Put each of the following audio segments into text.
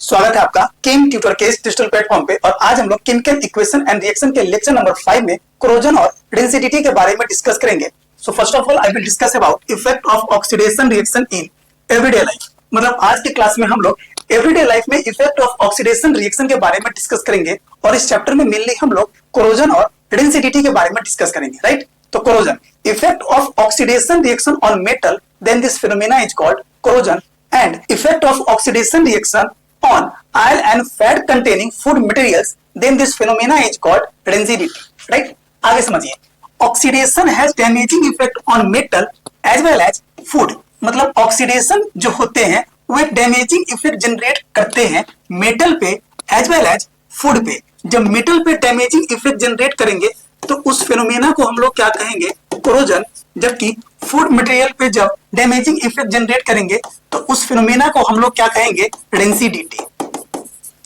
स्वागत है आपका केम ट्यूटर के डिजिटल प्लेटफॉर्म पे। और आज हम लोग केमिकल इक्वेशन एंड रिएक्शन के लेक्चर नंबर 5 में कोरोजन और डेंसिटी के बारे में डिस्कस करेंगे। So first of all I will discuss about effect of oxidation reaction in everyday life. मतलब आज की क्लास में हम लोग एवरीडे लाइफ में इफेक्ट ऑफ ऑक्सीडेशन रिएक्शन के बारे में डिस्कस करेंगे और इस चैप्टर में मेनली हम लोग कोरोजन और डेंसिटी के बारे में डिस्कस करेंगे, राइट। तो corrosion, effect of oxidation reaction on metal, then this phenomena is called corrosion. and effect of oxidation reaction on oil and fat containing food materials, then this phenomena is called density, right? आगे समझिए, oxidation has damaging effect on metal as well as food। मतलब oxidation जो होते हैं वो एक damaging effect generate करते हैं मेटल पे एज वेल एज फूड पे। जब मेटल पे डैमेजिंग इफेक्ट जनरेट करेंगे तो उस फिनोमेना को हम लोग क्या कहेंगे, कोरोजन। जबकि फूड मटेरियल पे जब डैमेजिंग इफेक्ट जनरेट करेंगे तो उस फिनोमेना को हम लोग क्या कहेंगे, डेंसिटी।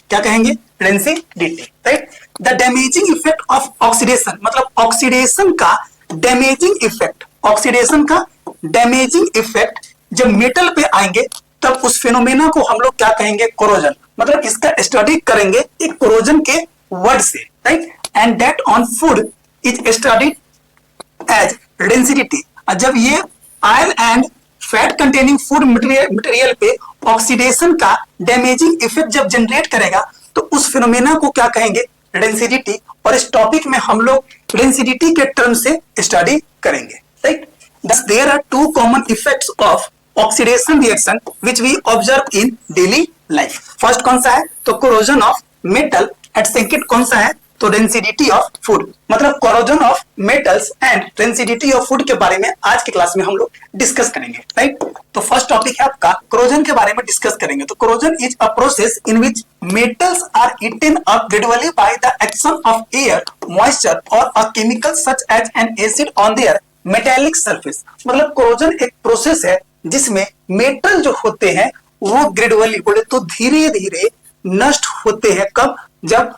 क्या कहेंगे, density, right. The damaging effect of oxidation, मतलब ऑक्सीडेशन का डैमेजिंग इफेक्ट, ऑक्सीडेशन का डैमेजिंग इफेक्ट जब मेटल पे आएंगे तब उस फिनोमेना को हम लोग क्या कहेंगे, कोरोजन। मतलब इसका स्टडी करेंगे एक कोरोजन के वर्ड से, right. And that on food is studied as density. जब ये oil and fat containing food material पे ऑक्सीडेशन का डैमेजिंग इफेक्ट जब जनरेट करेगा तो उस फिनोमेना को क्या कहेंगे, डेंसिटी। और इस टॉपिक में हम लोग डेंसिटी के टर्म से स्टडी करेंगे, right. Thus there are two common effects of oxidation reaction which we observe in daily life। First कौन सा है, तो corrosion of metal, and second कौन सा है, तो डेंसिटी ऑफ फूड। मतलब corrosion of metals and density of food के बारे में आज की क्लास में हम लोग डिस्कस करेंगे, राइट। तो फर्स्ट टॉपिक है आपका कोरोजन के बारे में डिस्कस करेंगे। तो corrosion is a process in which metals are eaten up gradually by the action of air, moisture और a chemical such as an acid on their metallic surface. मतलब corrosion एक प्रोसेस है जिसमें मेटल जो होते हैं वो ग्रेजुअली, बोले तो धीरे धीरे नष्ट होते हैं। कब, जब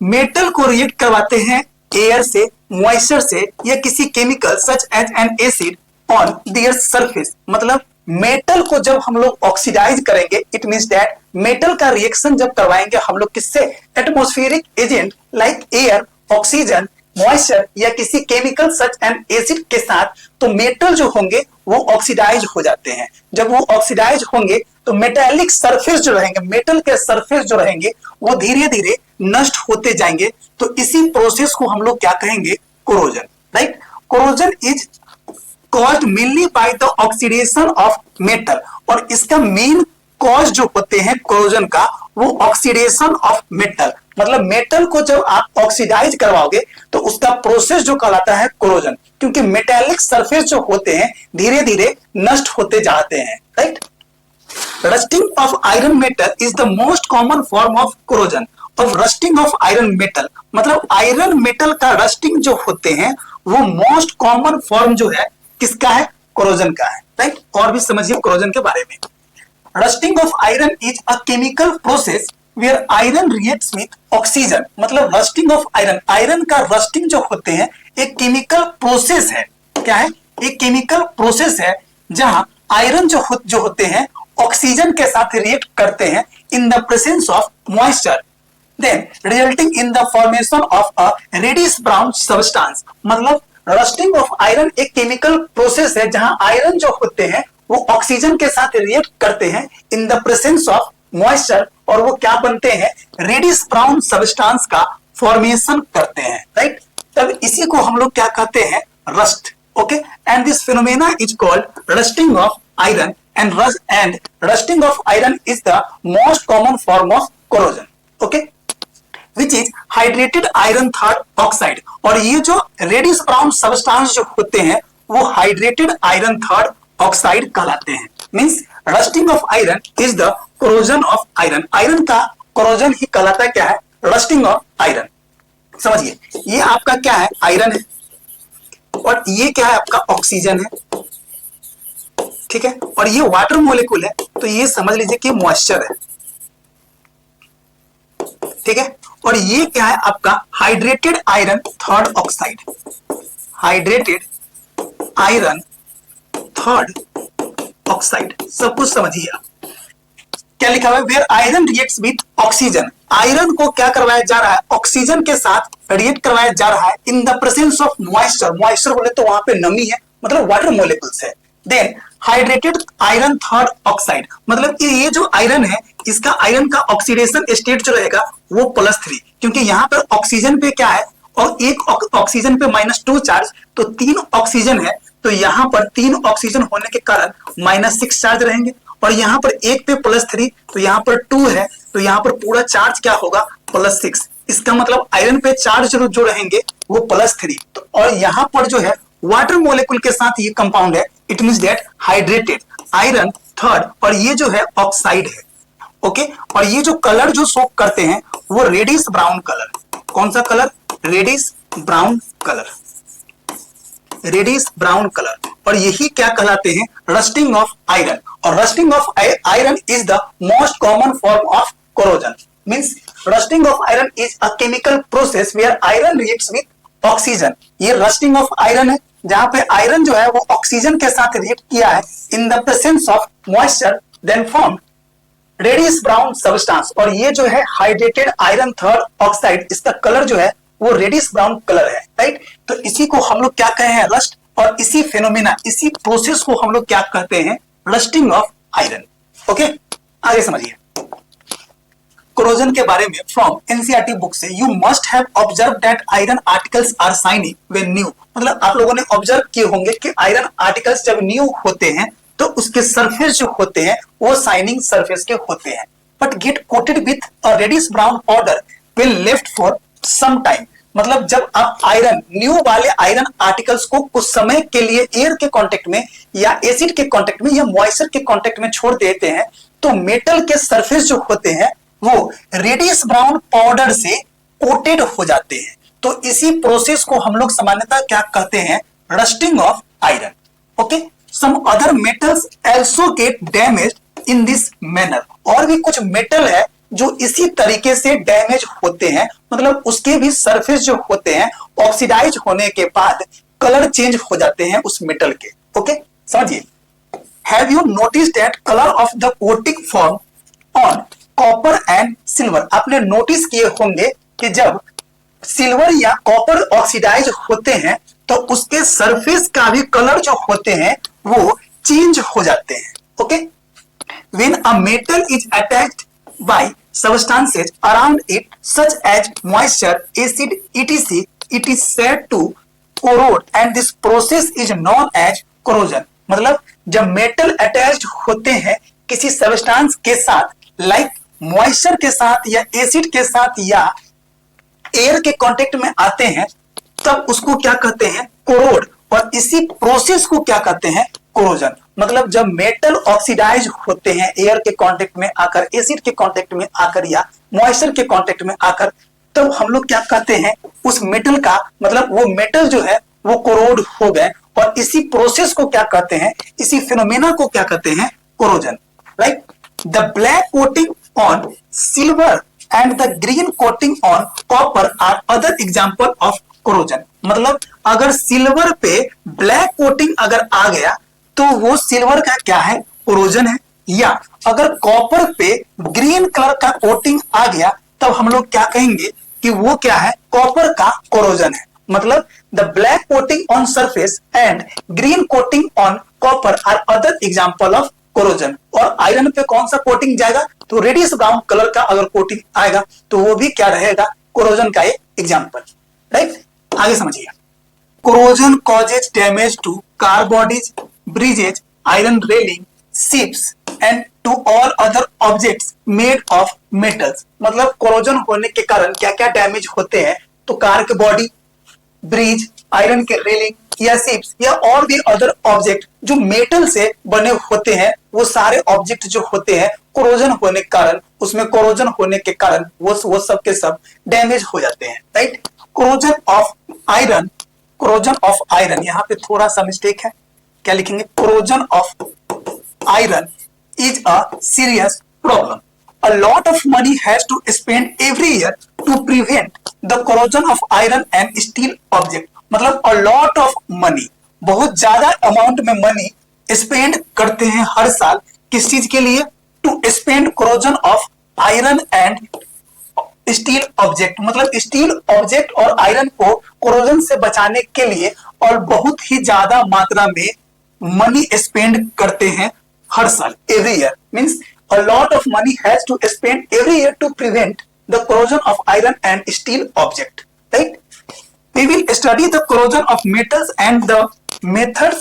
मेटल को रिएक्ट करवाते हैं एयर से, मॉइस्चर से या किसी chemical such as an acid on their surface. मतलब मेटल को जब हम लोग ऑक्सीडाइज करेंगे, इट मींस दैट मेटल का रिएक्शन जब करवाएंगे हम लोग किससे, atmospheric agent like air, oxygen, moisture या किसी केमिकल सच एंड एसिड के साथ, तो मेटल जो होंगे वो ऑक्सीडाइज हो जाते हैं। जब वो ऑक्सीडाइज होंगे तो मेटालिक सरफेस जो रहेंगे, मेटल के सरफेस जो रहेंगे वो धीरे धीरे नष्ट होते जाएंगे। तो इसी प्रोसेस को हम लोग क्या कहेंगे, corrosion, right. Corrosion is caused mainly by the oxidation of metal. और इसका मेन कॉज जो होते हैं कोरोजन का वो ऑक्सीडेशन ऑफ मेटल। मतलब मेटल को जब आप ऑक्सीडाइज करवाओगे तो उसका प्रोसेस जो कहलाता है कोरोजन, क्योंकि मेटालिक सरफेस जो होते हैं धीरे धीरे नष्ट होते जाते हैं, right. Rusting of iron metal is the most common form of corrosion. Of rusting of iron metal, मतलब आयरन मेटल का रस्टिंग जो होते हैं वो मोस्ट कॉमन फॉर्म जो है किसका है, कोरोजन का है, राइट। और भी समझिए कोरोजन के बारे में। Rusting of iron is a chemical process where iron reacts with oxygen. मतलब रस्टिंग ऑफ आयरन, आयरन का रस्टिंग जो होते हैं एक केमिकल प्रोसेस है। क्या है, एक केमिकल प्रोसेस है जहां आयरन जो होते हैं ऑक्सीजन के साथ रिएक्ट करते हैं in the presence of moisture, then resulting in the formation of a reddish brown substance. मतलब रस्टिंग ऑफ आयरन एक केमिकल प्रोसेस है जहां आयरन जो होते हैं वो ऑक्सीजन के साथ रिएक्ट करते हैं in the presence of moisture, और वो क्या बनते हैं, रेडिश ब्राउन सब्सटेंस का फॉर्मेशन करते हैं, राइट। तब इसी को हम लोग क्या कहते हैं, rust, okay. And this phenomena is called rusting of iron, and rusting of iron is the most common form of corrosion, okay, which is hydrated iron third oxide. और ये जो रेडिश ब्राउन सब्सटेंस जो होते हैं वो hydrated iron third oxide कहलाते हैं। Means rusting of iron is the corrosion of iron. Iron का कोरोजन ही कहलाता है क्या है, रस्टिंग ऑफ आयरन। समझिए, ये आपका क्या है, आयरन है, और ये क्या है आपका, ऑक्सीजन है, ठीक है। और ये वाटर मोलिक्यूल है, तो ये समझ लीजिए कि मॉइस्चर है, ठीक है। और ये क्या है आपका, hydrated iron third oxide, hydrated iron third oxide. सब कुछ समझिए आप। क्या लिखा हुआ है, where iron reacts with oxygen, iron को क्या करवाया जा रहा है, ऑक्सीजन के साथ रिएक्ट करवाया जा रहा है in the presence of moisture, moisture बोले तो वहां पे नमी है, मतलब वाटर मोलिकुल्स है। Then hydrated iron third oxide, मतलब ये जो आयरन है इसका आयरन का ऑक्सीडेशन स्टेट जो रहेगा वो +3, क्योंकि यहाँ पर ऑक्सीजन पे क्या है और एक ऑक्सीजन पे -2 चार्ज, तो 3 ऑक्सीजन है, तो यहाँ पर 3 ऑक्सीजन होने के कारण -6 चार्ज रहेंगे, और यहाँ पर एक पे +3 तो यहाँ पर 2 है, तो यहाँ पर पूरा चार्ज क्या होगा +6। इसका मतलब आयरन पे चार्ज जो रहेंगे वो +3, तो और यहाँ पर जो है वाटर मोलिकुल के साथ ये कंपाउंड है, it means that hydrated iron third, और ये जो है ऑक्साइड है। ओके, और ये जो कलर जो शो करते हैं वो रेडिश ब्राउन कलर, कौन सा colour, reddish brown colour, reddish brown colour, और यही क्या कहलाते हैं, रस्टिंग ऑफ आयरन, और rusting of iron is the most common form of corrosion, means rusting of iron is a chemical process where iron reacts with oxygen, ये rusting of iron है जहां पे आयरन जो है वो ऑक्सीजन के साथ रिएक्ट किया है in the presence of moisture, then form reddish brown substance, और ये जो है हाइड्रेटेड आयरन थर्ड ऑक्साइड, इसका कलर जो है वो रेडिश ब्राउन कलर है, राइट। तो इसी को हम लोग क्या कहे हैं, रस्ट, और इसी फेनोमेना, इसी प्रोसेस को हम लोग क्या कहते हैं, रस्टिंग ऑफ आयरन। ओके, आगे समझिए कोरोजन के बारे में। फ्रॉम एनसीईआरटी बुक से, you must have observe that iron articles are shiny when new, मतलब आप लोगों ने ऑब्जर्व किए होंगे कि आयरन आर्टिकल्स जब न्यू होते हैं तो उसके सरफेस जो होते हैं वो शाइनिंग सरफेस के होते हैं, but get coated with a reddish brown powder when left for some time, मतलब जब आप आयरन न्यू वाले आयरन आर्टिकल्स को कुछ समय के लिए एयर के कांटेक्ट में या एसिड के कांटेक्ट में या मॉइस्चर के कांटेक्ट में छोड़ देते हैं तो मेटल के सरफेस जो होते हैं वो रेडिश ब्राउन पाउडर से कोटेड हो जाते हैं। तो इसी प्रोसेस को हम लोग सामान्यतः क्या कहते हैं, rusting of iron. Okay, some other metals also get damaged in this manner, और भी कुछ मेटल है जो इसी तरीके से डैमेज होते हैं, मतलब उसके भी सरफेस जो होते हैं ऑक्सीडाइज होने के बाद कलर चेंज हो जाते हैं उस मेटल के। ओके, समझिए, have you notice that colour of the coating form on copper and silver, आपने नोटिस किए होंगे कि जब सिल्वर या कॉपर ऑक्सीडाइज होते हैं तो उसके सरफेस का भी कलर जो होते हैं वो चेंज हो जाते हैं। Okay, when a metal is attached bye substances around it such as moisture, acid, etc, it is said to corrode and this process is known as corrosion, मतलब जब मेटल अटैच्ड होते हैं किसी सब्सटेंस के साथ, लाइक मॉइस्चर के साथ या एसिड के साथ या एयर के कांटेक्ट में आते हैं, तब उसको क्या कहते हैं, कोरोड, और इसी प्रोसेस को क्या कहते हैं, कोरोजन। मतलब जब मेटल ऑक्सीडाइज होते हैं एयर के कांटेक्ट में आकर, एसिड के कांटेक्ट में आकर या मॉइस्चर के कांटेक्ट में आकर, तब हम लोग क्या कहते हैं, उस मेटल का मतलब वो मेटल जो है वो कोरोड हो गए, और इसी प्रोसेस को क्या कहते हैं, इसी फिनोमेना को क्या कहते हैं, corrosion. Right, the black coating on silver and the green coating on copper are other example of corrosion, मतलब अगर सिल्वर पे ब्लैक कोटिंग अगर आ गया तो वो सिल्वर का क्या है, कोरोजन है, या अगर कॉपर पे ग्रीन कलर का कोटिंग आ गया तब हम लोग क्या कहेंगे कि वो क्या है, कॉपर का कोरोजन है। मतलब the black coating on surface and green coating on copper are other example of corrosion. और आयरन पे कौन सा कोटिंग जाएगा, तो रेडिश ब्राउन कलर का अगर कोटिंग आएगा तो वो भी क्या रहेगा, कोरोजन का एक एग्जांपल। राइट, आगे समझिए, corrosion causes damage to car bodies, bridges, iron railing, ships and to all other objects made of metals, मतलब कोरोजन होने के कारण क्या क्या डैमेज होते हैं, तो कार के बॉडी, ब्रिज, आयरन के रेलिंग या शिप्स या और भी अदर ऑब्जेक्ट जो मेटल से बने होते हैं, वो सारे ऑब्जेक्ट जो होते हैं कोरोजन होने के कारण, उसमें कोरोजन होने के कारण वो सब के सब डैमेज हो जाते हैं। Right, corrosion of iron, corrosion of iron, यहाँ पे थोड़ा सा मिस्टेक है, क्या लिखेंगे, corrosion of iron is a serious problem, a lot of money has to spend every year to prevent the corrosion of iron and steel object, मतलब a lot of money, बहुत ज्यादा अमाउंट में money spend करते हैं हर साल, किस चीज के लिए, to spend corrosion of iron and steel object, मतलब स्टील ऑब्जेक्ट और आयरन को कोरोजन से बचाने के लिए और बहुत ही ज्यादा मात्रा में मनी स्पेंड करते हैं हर साल, every year. Means a lot of money has to spend every year to prevent the corrosion of iron and steel object, right. We will study the corrosion of metals and the methods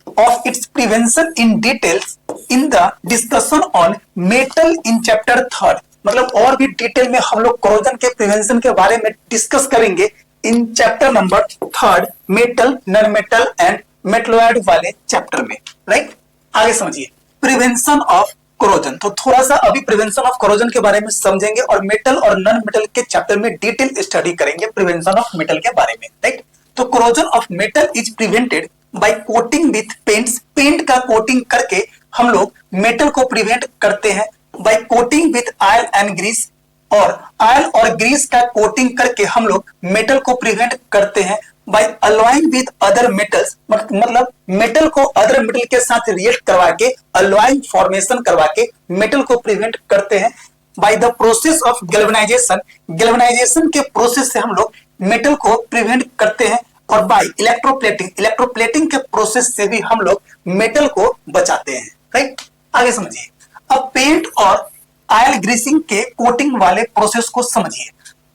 of its prevention in details in the discussion on metal in chapter 3rd। मतलब और भी detail में हम लोग corrosion के prevention के बारे में डिस्कस करेंगे in chapter number 3rd, metal, non metal and metalloid वाले चैप्टर में, राइट। आगे समझिए प्रिवेंशन ऑफ कोरोजन। तो थोड़ा सा अभी प्रिवेंशन ऑफ कोरोजन के बारे में समझेंगे और मेटल और नॉन मेटल के चैप्टर में डिटेल स्टडी करेंगे प्रिवेंशन ऑफ मेटल के बारे में, राइट। तो corrosion of metal is prevented by coating with paints. Paint का कोटिंग करके हम लोग मेटल को प्रिवेंट करते हैं। By coating with oil and grease, और ऑयल और ग्रीस का कोटिंग करके हम लोग मेटल को प्रिवेंट करते हैं। By alloying with other metals, मतलब मेटल को अदर मेटल के साथ रिएक्ट करवा के अलॉइंग फॉर्मेशन करवा के मेटल को प्रिवेंट करते हैं। By the process of galvanisation, galvanisation के प्रोसेस से हम लोग मेटल को प्रिवेंट करते हैं। और बाय इलेक्ट्रोप्लेटिंग, इलेक्ट्रोप्लेटिंग के प्रोसेस से भी हम लोग मेटल को बचाते हैं, राइट। आगे समझिए अब पेंट और ऑयल ग्रीसिंग के कोटिंग वाले प्रोसेस को समझिए।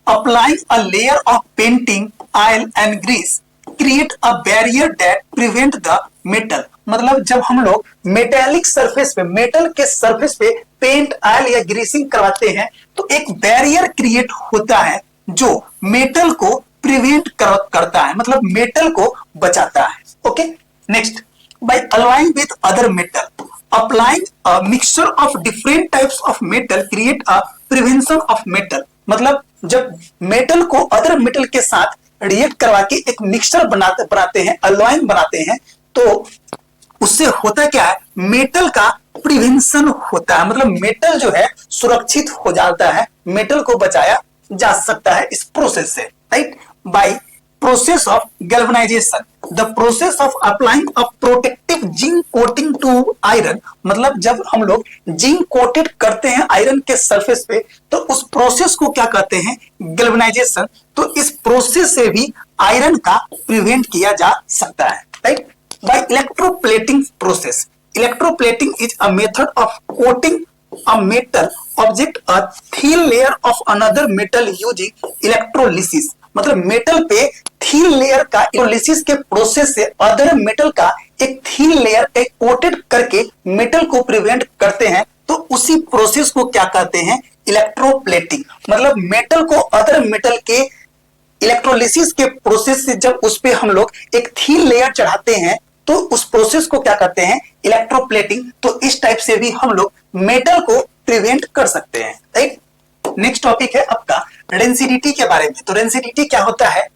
Applying a layer of painting, oil and grease create a barrier that prevent the metal। मतलब जब हम लोग मेटेलिक सरफेस पे, मेटल के सरफेस पे पेंट, ऑयल या ग्रीसिंग करवाते हैं तो एक बैरियर क्रिएट होता है जो मेटल को प्रिवेंट करता है, मतलब मेटल को बचाता है। Okay, next, by alloying with other metal, applying a mixture of different types of metal create a prevention of metal. मतलब जब मेटल को अदर मेटल के साथ रिएक्ट करवा के एक मिक्सचर बनाते हैं, अलॉइंग बनाते हैं, तो उससे होता क्या है, मेटल का प्रिवेंशन होता है, मतलब मेटल जो है सुरक्षित हो जाता है, मेटल को बचाया जा सकता है इस प्रोसेस से, right. By process of galvanisation, the process of applying a protective zinc coating to iron, मतलब जब हम लोग जिंक कोटेड करते हैं आयरन के सरफेस पे तो उस प्रोसेस को क्या कहते हैं, गैल्वेनाइजेशन। तो इस प्रोसेस से भी आयरन का प्रिवेंट किया जा सकता है, right. By electroplating process, electroplating is a method of coating a metal object a thin layer of another metal using electrolysis। मतलब मेटल पे थीन लेयर का इलेक्ट्रोलिसिस के प्रोसेस से अदर मेटल का एक थीन लेयर एक कोटेड करके metal को प्रिवेंट करते हैं, तो उसी प्रोसेस को क्या कहते हैं, इलेक्ट्रोप्लेटिंग। मतलब मेटल को अदर मेटल के इलेक्ट्रोलिसिस के प्रोसेस से जब उस पे हम लोग एक थीन लेयर चढ़ाते हैं तो उस प्रोसेस को क्या कहते हैं, इलेक्ट्रोप्लेटिंग। तो इस टाइप से भी हम लोग मेटल को प्रिवेंट कर सकते हैं, राइट। नेक्स्ट टॉपिक है आपका रेंसिडिटी के बारे में। तो रेंसिडिटी क्या होता है,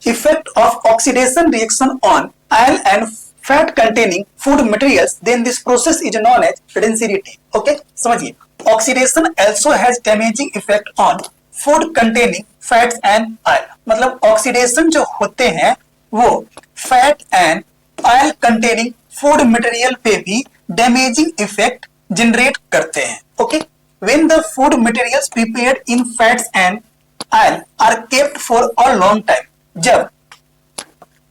effect of oxidation reaction on oil and fat containing food materials, then this process is known as rancidity. Okay, समझिए oxidation also has damaging effect on food containing fats and oil. मतलब oxidation जो होते हैं वो fat and oil containing food material पे भी damaging effect generate करते हैं। Okay, when the food materials prepared in fats and oil are kept for a long time, जब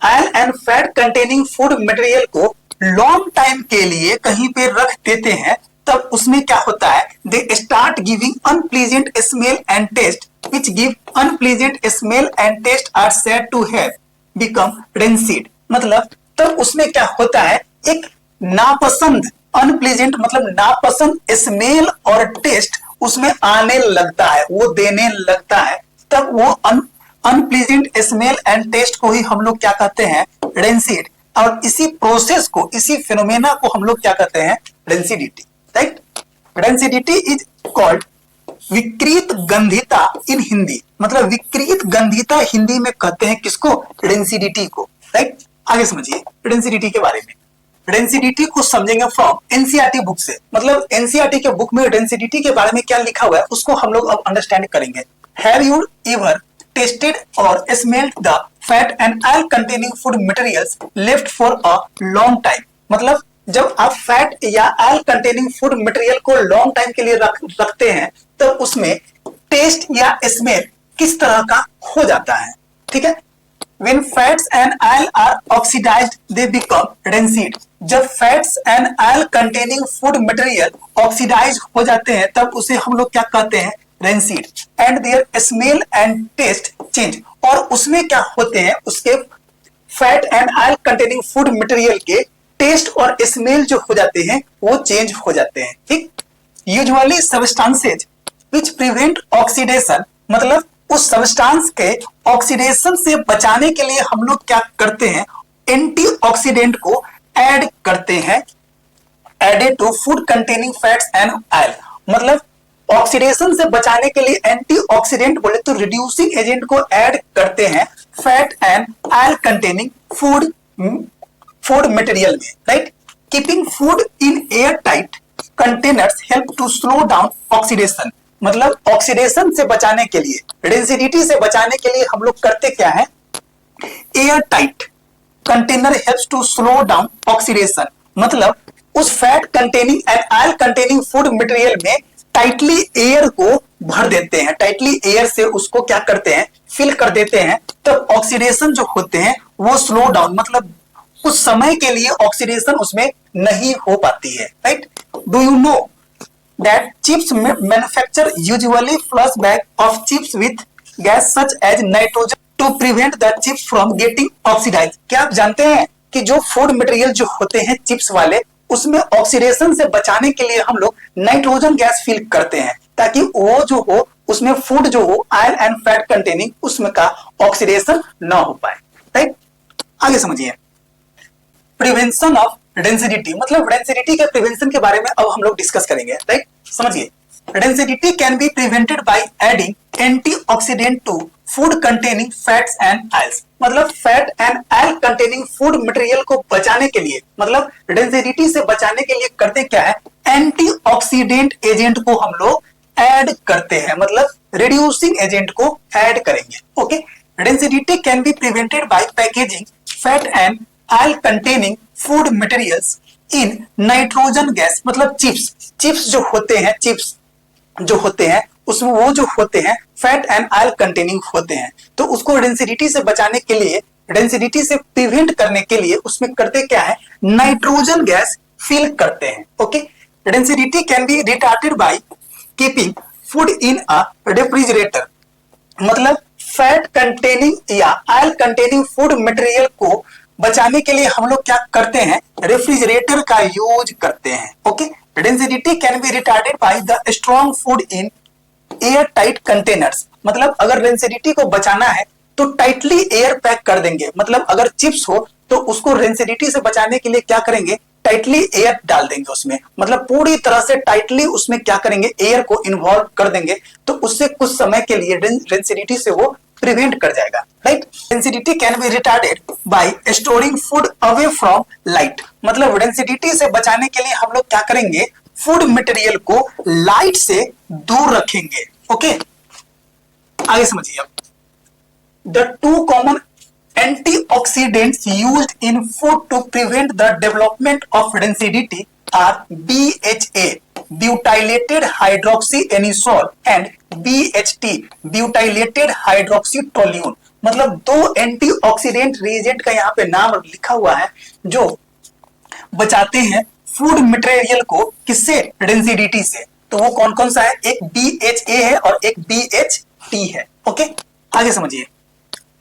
oil and fat containing food material को long time के लिए कहीं पे रख देते हैं तब उसमें क्या होता है, they start giving unpleasant smell and taste, which give unpleasant smell and taste are said to have become rancid। मतलब तब उसमें क्या होता है, एक नापसंद, अनप्लीजेंट मतलब नापसंद स्मेल और टेस्ट उसमें आने लगता है, वो देने लगता है, तब वो अनप्लीजेंट स्मेल एंड टेस्ट को ही हम लोग क्या कहते हैं, रेंसिड। और इसी प्रोसेस को, इसी फिनोमेना को हम लोग क्या कहते हैं, rancidity, right. Rancidity is called विकृत गंधिता इन हिंदी। मतलब विकृत गंधिता हिंदी में कहते हैं किसको, रेंसिडिटी को, राइट। आगे समझिए रेंसिडिटी के बारे में। डेंसिटी को समझेंगे फ्रॉम एनसीईआरटी बुक से। मतलब एनसीईआरटी के बुक में डेंसिटी के बारे में क्या लिखा हुआ है उसको हम लोग अब अंडरस्टैंड करेंगे। हैव यू एवर टेस्टेड और smelled the fat and oil containing food materials left for a long time. मतलब जब आप फैट या ऑयल कंटेनिंग फूड मटेरियल को लॉन्ग टाइम के लिए रखते हैं तब उसमें टेस्ट या स्मेल किस तरह का हो जाता है, ठीक है। When fats and oil are oxidized, they become rancid. जब fats and oil containing food material oxidise हो जाते हैं तब उसे हम लोग क्या कहते हैं, rancid. And their smell and taste change, और उसमें क्या होते हैं, उसके fat and oil containing food material के टेस्ट और स्मेल जो हो जाते हैं वो चेंज हो जाते हैं, ठीक। Usually substances which prevent oxidation, मतलब उस सब्सटेंस के ऑक्सीडेशन से बचाने के लिए हम लोग क्या करते हैं, एंटीऑक्सीडेंट को ऐड करते हैं, added to food containing fats and oil. मतलब ऑक्सीडेशन से बचाने के लिए एंटीऑक्सीडेंट बोले तो रिड्यूसिंग एजेंट को ऐड करते हैं fat and oil containing food material में, right. Keeping food in air tight containers help to slow down oxidation, मतलब ऑक्सीडेशन से बचाने के लिए, रेंसिडिटी से बचाने के लिए हम लोग करते क्या है, air tight container helps to slow down oxidation, मतलब उस fat containing and oil containing food material में टाइटली एयर को भर देते हैं, टाइटली एयर से उसको क्या करते हैं, फिल कर देते हैं, तो ऑक्सीडेशन जो होते हैं वो स्लो डाउन, मतलब उस समय के लिए ऑक्सीडेशन उसमें नहीं हो पाती है, right. Do you know that chips manufacture usually flush bag of chips with gas such as nitrogen to prevent the chips from getting oxidized। क्या आप जानते हैं कि जो फूड मटेरियल जो होते हैं चिप्स वाले, उसमें ऑक्सीडेशन से बचाने के लिए हम लोग नाइट्रोजन गैस फिल करते हैं ताकि वो जो हो उसमें फूड जो हो ऑयल एंड फैट कंटेनिंग उसमें का ऑक्सीडेशन ना हो पाए, राइट। आगे समझिए, प्रिवेंशन ऑफ डेंसिटी, मतलब डेंसिटी के प्रिवेंशन के बारे में अब हम लोग डिस्कस करेंगे, राइट। समझिए, density can be prevented by adding antioxidant to food containing fats and oils, मतलब fat and oil containing food material को बचाने के लिए, मतलब डेंसिटी से बचाने के लिए करते क्या है, एंटीऑक्सीडेंट एजेंट को हम लोग ऐड करते हैं, मतलब रिड्यूसिंग एजेंट को ऐड करेंगे, okay. Density can be prevented bye packaging fat and oil containing food materials in nitrogen gas, मतलब चिप्स जो होते हैं, चिप्स जो होते हैं उसमें वो जो होते हैं फैट एंड ऑयल कंटेनिंग होते हैं, तो उसको डेंसिटी से बचाने के लिए, डेंसिटी से प्रिवेंट करने के लिए उसमें करते क्या है, नाइट्रोजन गैस फिल करते हैं, okay. Density can B retarded by keeping food in a refrigerator, मतलब फैट कंटेनिंग या ऑयल कंटेनिंग फूड मटेरियल को बचाने के लिए हम लोग क्या करते हैं, रेफ्रिजरेटर का यूज करते हैं, okay. Density can B retarded by the strong food in air tight containers, मतलब अगर डेंसिटी को बचाना है तो टाइटली एयर पैक कर देंगे, मतलब अगर चिप्स हो तो उसको डेंसिटी से बचाने के लिए क्या करेंगे, टाइटली एयर डाल देंगे उसमें, मतलब पूरी तरह से टाइटली उसमें क्या करेंगे, एयर को इन्वॉल्व कर देंगे, तो उससे कुछ समय के लिए डेंसिटी से वो प्रिवेंट कर जाएगा, right. Density can B retarded bye storing food away from light, मतलब डेंसिटी से बचाने के लिए हम लोग क्या करेंगे, फूड मटेरियल को लाइट से दूर रखेंगे, ओके। आगे समझिए, अब the two common antioxidants used in food to prevent the development of density are BHA, butylated hydroxyanisole, and BHT, butylated hydroxytoluene, मतलब दो एंटीऑक्सीडेंट रिएजेंट का यहाँ पे नाम लिखा हुआ है जो बचाते हैं फूड मटेरियल को, किससे, डेंसिटी से। तो वो कौन कौन सा है, एक BHA है और एक BHT है, ओके। आगे समझिए,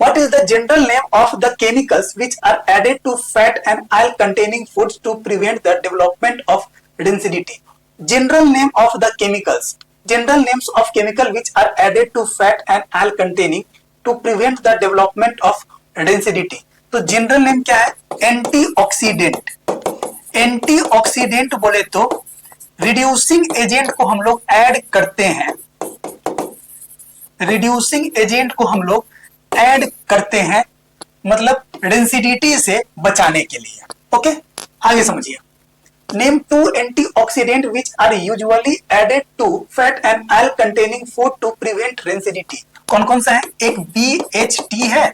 what is the general name of the chemicals which are added to fat and oil containing foods to prevent the development of density? General name of the chemicals, general names of chemical which are added to fat and oil containing to prevent the development of density. तो general name क्या है, antioxidant. Antioxidant बोले तो reducing agent को हम लोग add करते हैं, रिड्यूसिंग एजेंट को हम लोग ऐड करते हैं, मतलब डेंसिटी से बचाने के लिए, ओके। आगे समझिए, name two antioxidant which are usually added to fat and oil containing food to prevent density. कौन कौन सा है, एक BHT है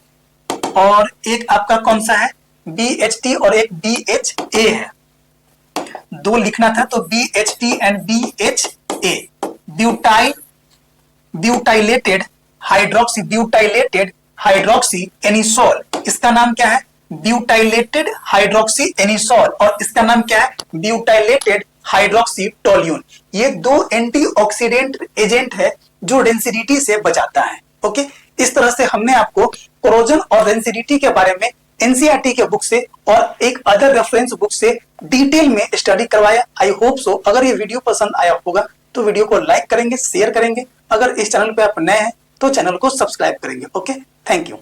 और एक आपका कौन सा है, BHT और एक BHA है, दो लिखना था तो BHT and BHA, butylated hydroxy anisole, इसका नाम क्या है? ब्यूटाइलेटेड हाइड्रोक्सी एनिसोल, और इसका नाम क्या है? Butylated hydroxy toluene. ये दो एंटीऑक्सीडेंट एजेंट है जो रेंसिडिटी से बचाता है। ओके, इस तरह से हमने आपको कोरोजन और रेंसिडिटी के बारे में एनसीईआरटी के बुक से और एक अदर रेफरेंस बुक से डिटेल में स्टडी करवाया। आई होप सो अगर ये वीडियो पसंद आया होगा तो वीडियो को लाइक करेंगे, शेयर करेंगे। अगर इस चैनल पे आप नए हैं तो चैनल को सब्सक्राइब करेंगे। Okay, thank you.